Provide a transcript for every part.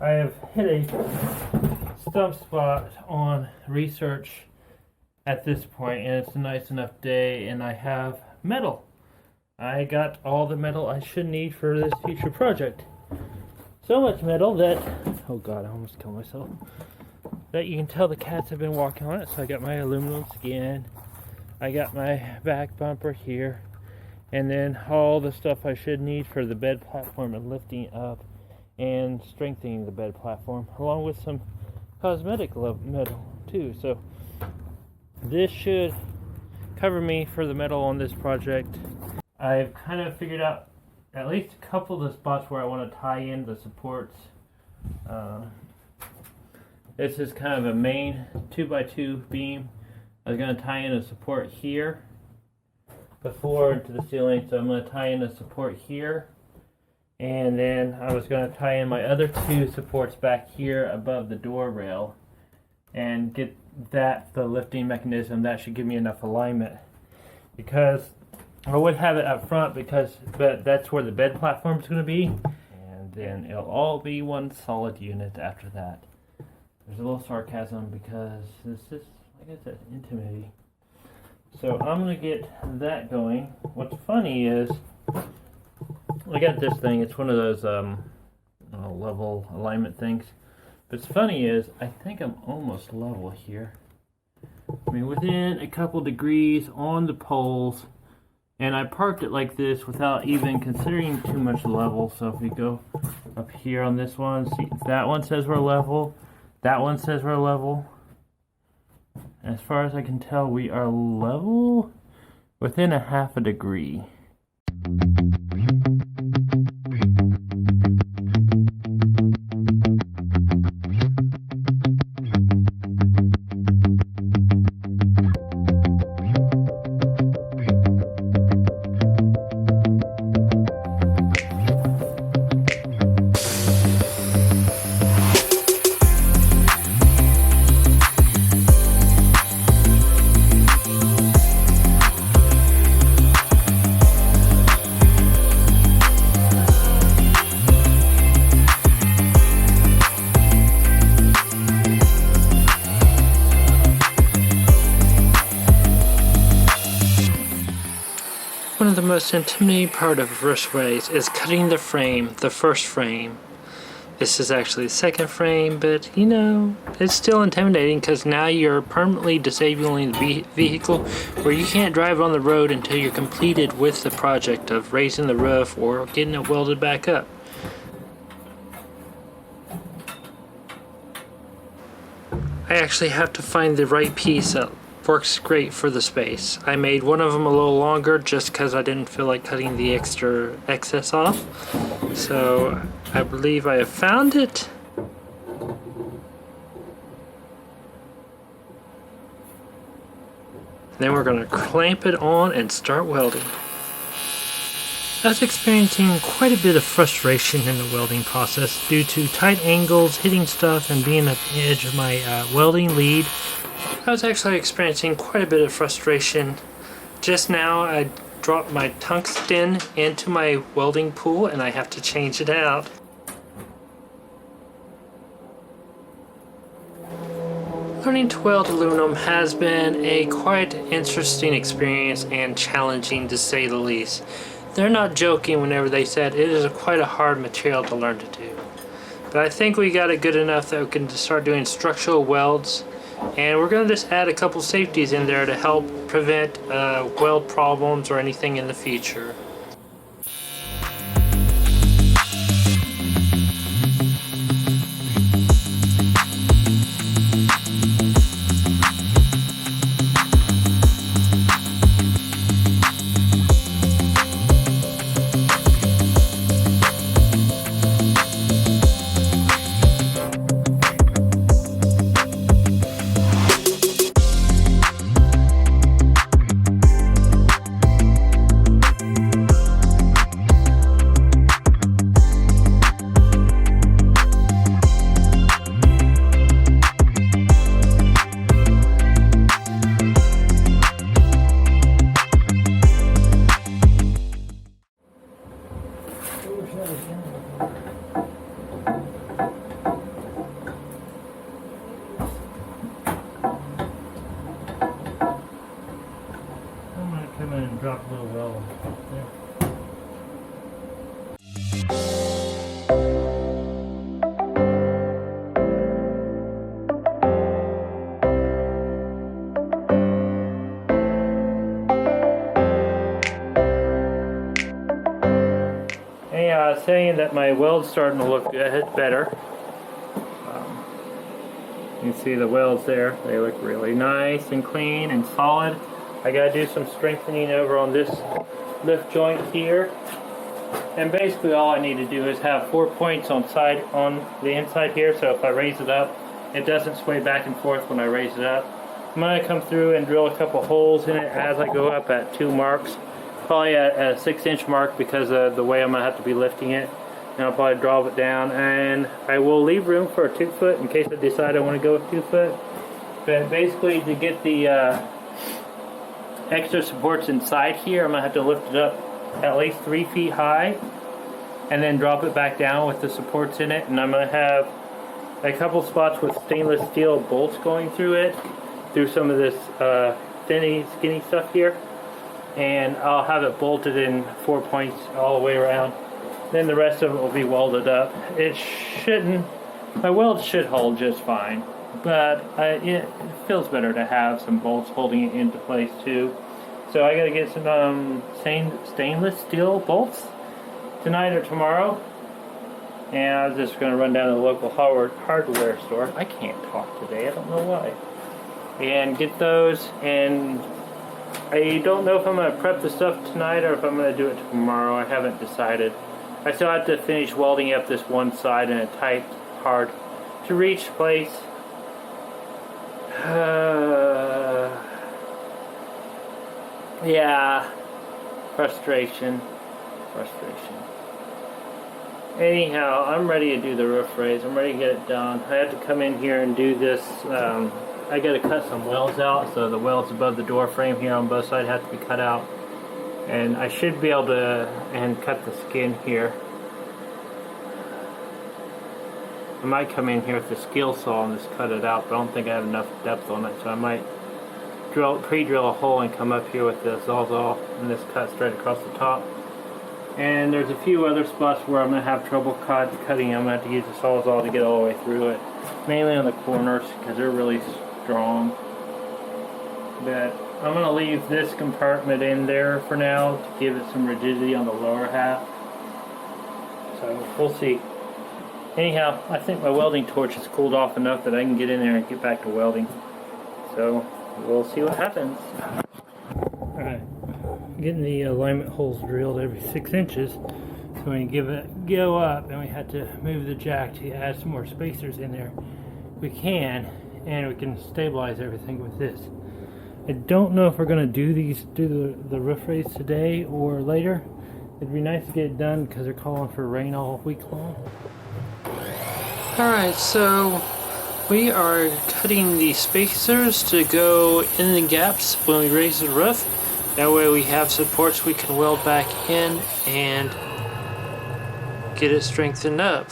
I have hit a stump spot on research at this point, and it's a nice enough day, and I have metal. I got all the metal I should need for this future project. So much metal that, oh god, I almost killed myself, that you can tell the cats have been walking on it. So I got my aluminum skin, I got my back bumper here, and then all the stuff I should need for the bed platform and lifting up and strengthening the bed platform, along with some cosmetic metal too. So this should cover me for the metal on this project. I've kind of figured out at least a couple of the spots where I want to tie in the supports. This is kind of a main 2x2 beam. I was going to tie in a support here before into the ceiling, so I'm going to tie in a support here. And then I was going to tie in my other two supports back here above the door rail and get that, the lifting mechanism. That should give me enough alignment, because I would have it up front, but that's where the bed platform is going to be, and then it'll all be one solid unit after that. There's a little sarcasm because this is, like I said, intimacy. So I'm going to get that going. What's funny is I got this thing. It's one of those level alignment things. But what's funny is I think I'm almost level here. I mean, within a couple degrees on the poles. And I parked it like this without even considering too much level. So if we go up here on this one, see, that one says we're level. That one says we're level. As far as I can tell, we are level within a half a degree. One of the most intimidating part of restorations is cutting the frame, the first frame. This is actually the second frame, but you know, it's still intimidating because now you're permanently disabling the vehicle where you can't drive on the road until you're completed with the project of raising the roof or getting it welded back up. I actually have to find the right piece that works great for the space. I made one of them a little longer just because I didn't feel like cutting the extra excess off. So I believe I have found it. Then we're going to clamp it on and start welding. I was experiencing quite a bit of frustration in the welding process due to tight angles, hitting stuff, and being at the edge of my welding lead. I was actually experiencing quite a bit of frustration. Just now I dropped my tungsten into my welding pool and I have to change it out. Learning to weld aluminum has been a quite interesting experience and challenging, to say the least. They're not joking whenever they said it is quite a hard material to learn to do. But I think we got it good enough that we can start doing structural welds. And we're going to just add a couple safeties in there to help prevent weld problems or anything in the future. I'm going to come in and drop a little well there. Anyhow, I was saying that my weld's starting to look better. You can see the welds there. They look really nice and clean and solid. I gotta do some strengthening over on this lift joint here. And basically all I need to do is have 4 points on the inside here, so if I raise it up, it doesn't sway back and forth when I raise it up. I'm gonna come through and drill a couple holes in it as I go up at 2 marks. Probably at a 6-inch mark because of the way I'm gonna have to be lifting it. And I'll probably drop it down, and I will leave room for a 2-foot in case I decide I want to go with 2-foot. But basically, to get the extra supports inside here, I'm gonna have to lift it up at least 3 feet high, and then drop it back down with the supports in it. And I'm gonna have a couple spots with stainless steel bolts going through it, through some of this skinny stuff here, and I'll have it bolted in 4 points all the way around. Then the rest of it will be welded up. My weld should hold just fine, but it feels better to have some bolts holding it into place too. So I gotta get some stainless steel bolts tonight or tomorrow. And I was just gonna run down to the local hardware store. I can't talk today, I don't know why. And get those, and I don't know if I'm gonna prep the stuff tonight or if I'm gonna do it tomorrow. I haven't decided. I still have to finish welding up this one side in a tight, hard to reach place. Yeah, frustration. Anyhow, I'm ready to do the roof raise. I'm ready to get it done. I have to come in here and do this. I got to cut some welds out, so the welds above the door frame here on both sides have to be cut out. And I should be able to cut the skin here. I might come in here with the skill saw and just cut it out, but I don't think I have enough depth on it, so I might pre-drill a hole and come up here with the sawzall and just cut straight across the top. And there's a few other spots where I'm going to have trouble cutting. I'm going to have to use the sawzall to get all the way through it, mainly on the corners because they're really strong. But I'm going to leave this compartment in there for now to give it some rigidity on the lower half. So we'll see. Anyhow, I think my welding torch has cooled off enough that I can get in there and get back to welding. So we'll see what happens. Alright, getting the alignment holes drilled every 6 inches. So when you go up and we have to move the jack to add some more spacers in there, we can, and we can stabilize everything with this. I don't know if we're going to do the roof raise today or later. It'd be nice to get it done because they're calling for rain all week long. Alright, so we are cutting the spacers to go in the gaps when we raise the roof. That way we have supports we can weld back in and get it strengthened up.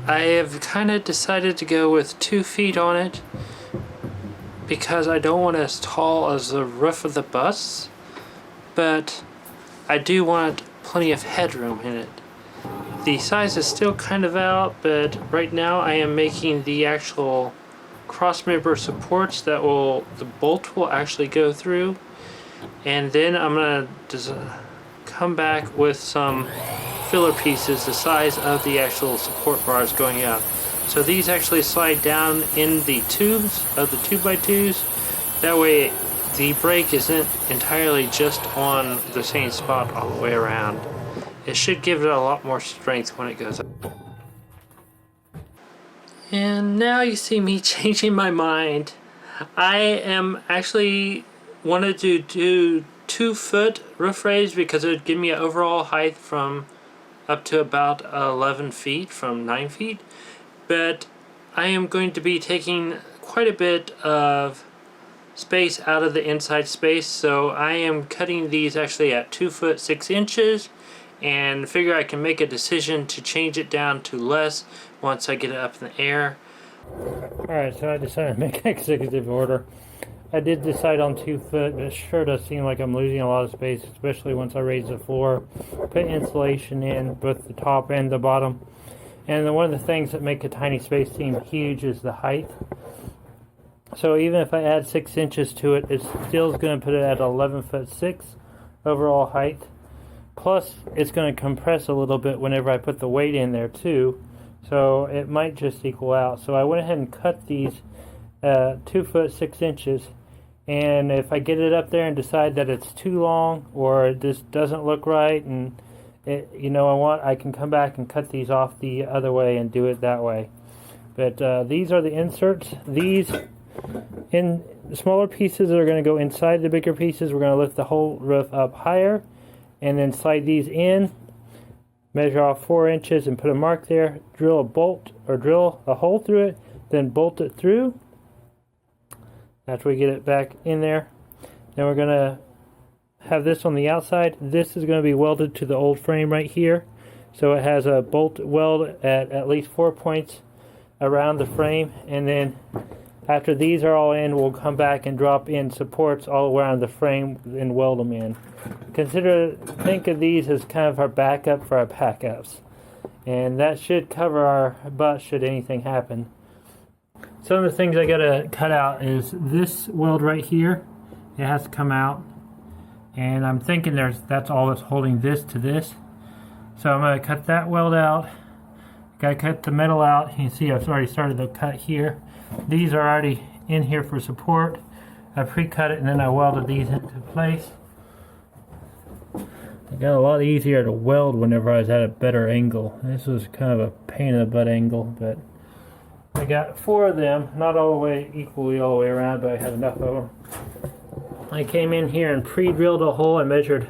I have kind of decided to go with 2 feet on it because I don't want it as tall as the roof of the bus, but I do want plenty of headroom in it. The size is still kind of out, but right now I am making the actual crossmember supports that the bolt will actually go through, and then I'm going to come back with some filler pieces the size of the actual support bars going up. So these actually slide down in the tubes of the 2x2s. That way the brake isn't entirely just on the same spot all the way around. It should give it a lot more strength when it goes up. And now you see me changing my mind. I am actually wanted to do 2-foot roof raise because it would give me an overall height from up to about 11 feet from 9 feet. But I am going to be taking quite a bit of space out of the inside space, so I am cutting these actually at 2 foot 6 inches and figure I can make a decision to change it down to less once I get it up in the air. Alright, so I decided to make an executive order. I did decide on 2 foot, but it sure does seem like I'm losing a lot of space, especially once I raise the floor, put insulation in both the top and the bottom. And one of the things that make a tiny space seem huge is the height. So even if I add 6 inches to it, it's still going to put it at 11'6" overall height. Plus, it's going to compress a little bit whenever I put the weight in there too. So it might just equal out. So I went ahead and cut these 2 foot 6 inches. And if I get it up there and decide that it's too long or this doesn't look right and I can come back and cut these off the other way and do it that way. But these are the inserts. These in smaller pieces are going to go inside the bigger pieces. We're going to lift the whole roof up higher and then slide these in, measure off 4 inches and put a mark there, drill a bolt or drill a hole through it, then bolt it through after we get it back in there. Then we're going to have this on the outside. This is going to be welded to the old frame right here. So it has a bolt weld at least 4 points around the frame, and then after these are all in, we'll come back and drop in supports all around the frame and weld them in. Think of these as kind of our backup for our pack-ups. And that should cover our butt should anything happen. Some of the things I gotta cut out is this weld right here. It has to come out. And I'm thinking that's all that's holding this to this. So I'm gonna cut that weld out. Gotta cut the metal out. You can see I've already started the cut here. These are already in here for support. I pre-cut it and then I welded these into place. It got a lot easier to weld whenever I was at a better angle. This was kind of a pain in the butt angle, but I got 4 of them, not all the way equally all the way around, but I had enough of them. I came in here and pre-drilled a hole. I measured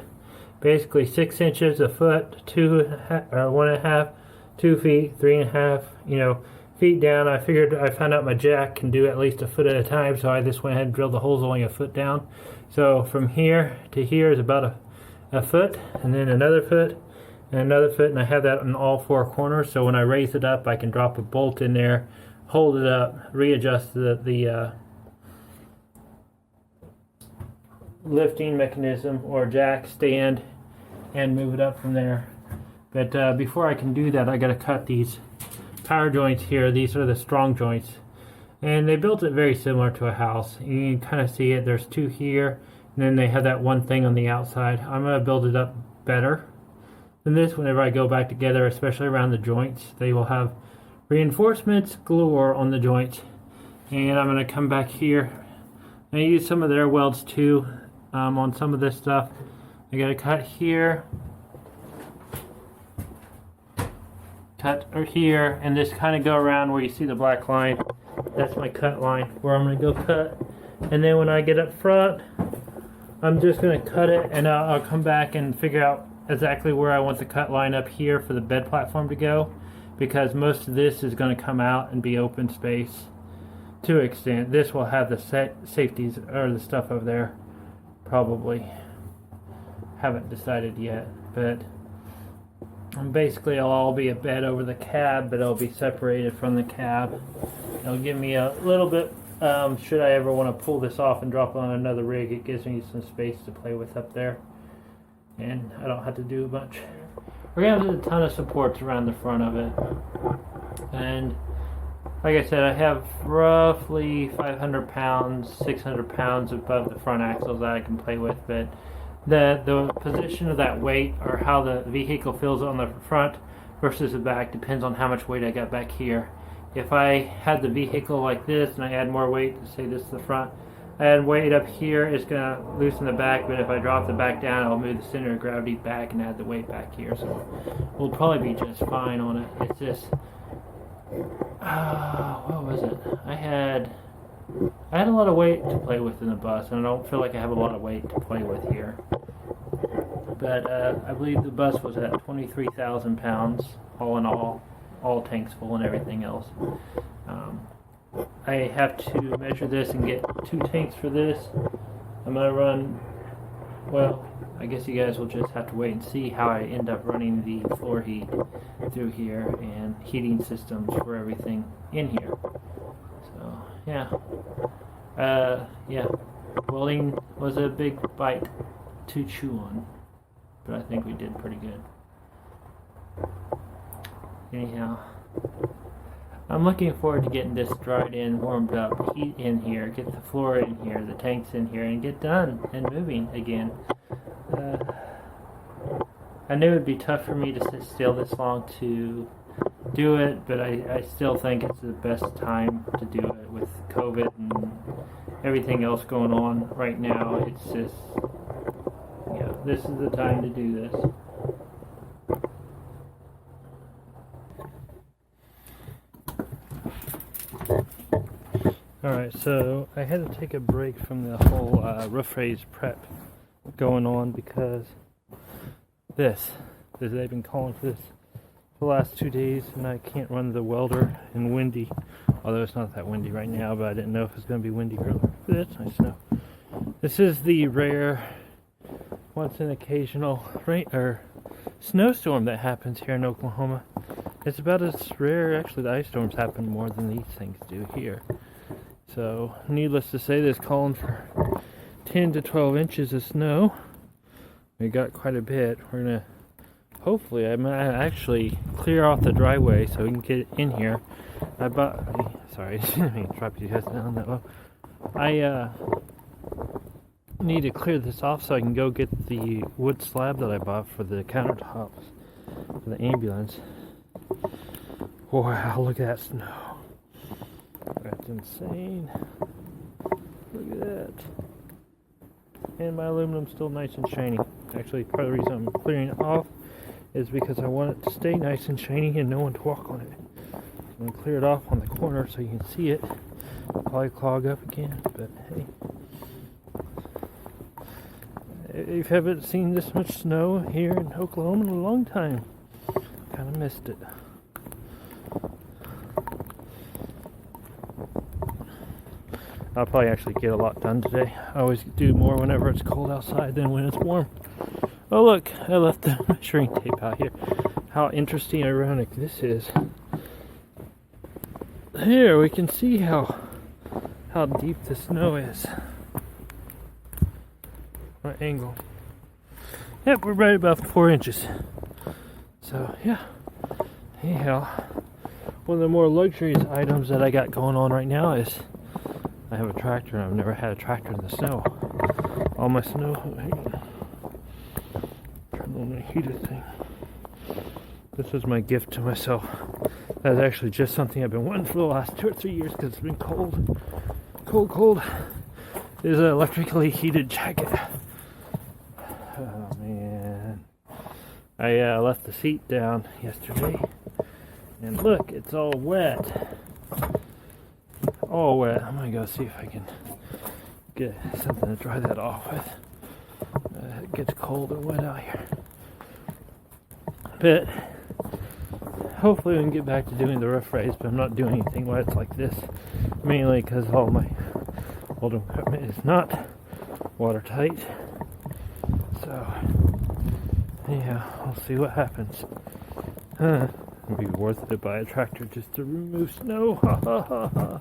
basically 6 inches, a foot, 1.5, 2 feet, 3.5, feet down. I found out my jack can do at least a foot at a time, so I just went ahead and drilled the holes only a foot down. So from here to here is about a foot, and then another foot, and another foot, and I have that on all 4 corners, so when I raise it up, I can drop a bolt in there, hold it up, readjust the lifting mechanism or jack stand, and move it up from there. But before I can do that, I got to cut these power joints here. These are the strong joints, and they built it very similar to a house. You can kind of see it. There's 2 here, and then they have that one thing on the outside. I'm going to build it up better than this whenever I go back together, especially around the joints. They will have reinforcements galore on the joints, and I'm going to come back here and use some of their welds too on some of this stuff. I got to cut here, cut here, and just kind of go around where you see the black line. That's my cut line where I'm going to go cut, and then when I get up front, I'm just going to cut it, and I'll come back and figure out exactly where I want the cut line up here for the bed platform to go, because most of this is going to come out and be open space to an extent. This will have the safeties or the stuff over there, probably. Haven't decided yet, but basically it'll all be a bed over the cab, but it'll be separated from the cab. It'll give me a little bit, should I ever want to pull this off and drop it on another rig, it gives me some space to play with up there, and I don't have to do much. We're going to have a ton of supports around the front of it, and like I said, I have roughly 500 pounds, 600 pounds above the front axles that I can play with, but the position of that weight, or how the vehicle feels on the front versus the back, depends on how much weight I got back here. If I had the vehicle like this and I add more weight, say this is the front, I add weight up here, it's going to loosen the back, but if I drop the back down, I'll move the center of gravity back and add the weight back here, so we'll probably be just fine on it. It's just, what was it? I had a lot of weight to play with in the bus, and I don't feel like I have a lot of weight to play with here. But I believe the bus was at 23,000 pounds, all in all tanks full and everything else. I have to measure this and get 2 tanks for this. I'm going to run Well, I guess you guys will just have to wait and see how I end up running the floor heat through here and heating systems for everything in here. So, yeah. Yeah. Welding was a big bite to chew on, but I think we did pretty good. Anyhow, I'm looking forward to getting this dried in, warmed up, heat in here, get the floor in here, the tanks in here, and get done and moving again. I knew it would be tough for me to sit still this long to do it, but I still think it's the best time to do it with COVID and everything else going on right now. It's just, yeah, this is the time to do this. Alright, so I had to take a break from the whole roof raise prep going on because they've been calling for this for the last 2 days, and I can't run the welder in windy, although it's not that windy right now, but I didn't know if it's going to be windy earlier. But that's nice snow. This is the rare, once in occasional rain or snowstorm that happens here in Oklahoma. It's about as rare, actually the ice storms happen more than these things do here. So, needless to say, this calling for 10 to 12 inches of snow. We got quite a bit. We're gonna, hopefully, I might actually clear off the driveway so we can get in here. Sorry, I didn't mean to drop you guys down that low. I need to clear this off so I can go get the wood slab that I bought for the countertops for the ambulance. Wow, look at that snow. That's insane. Look at that. And my aluminum's still nice and shiny. Actually, part of the reason I'm clearing it off is because I want it to stay nice and shiny and no one to walk on it. I'm going to clear it off on the corner so you can see it. It'll probably clog up again, but hey. If you haven't seen this much snow here in Oklahoma in a long time, kind of missed it. I'll probably actually get a lot done today. I always do more whenever it's cold outside than when it's warm. Oh look, I left the measuring tape out here. How interesting and ironic this is. Here we can see how deep the snow is. What angle? Yep, we're right about 4 inches. So yeah. Anyhow, one of the more luxurious items that I got going on right now is I have a tractor, and I've never had a tractor in the snow. All my snow, turn on the heater thing. This was my gift to myself. That is actually just something I've been wanting for the last 2 or 3 years because it's been cold. Cold. It is an electrically heated jacket. Oh man. I left the seat down yesterday, and look, it's all wet. All wet. I'm gonna go see if I can get something to dry that off with. It gets cold and wet out here. But hopefully we can get back to doing the roof raise, but I'm not doing anything while it's like this. Mainly because all my old equipment is not watertight. So, yeah, we'll see what happens. It'd be worth it to buy a tractor just to remove snow. Ha ha ha ha.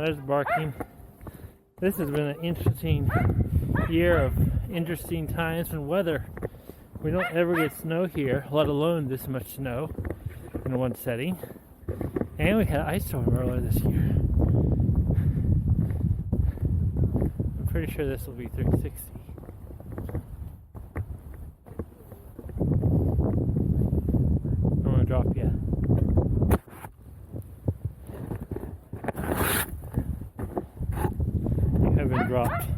there's barking. This has been an interesting year of interesting times and weather. We don't ever get snow here, let alone this much snow in one setting. And we had an ice storm earlier this year. I'm pretty sure this will be 360. I'm going to drop you. You have been dropped.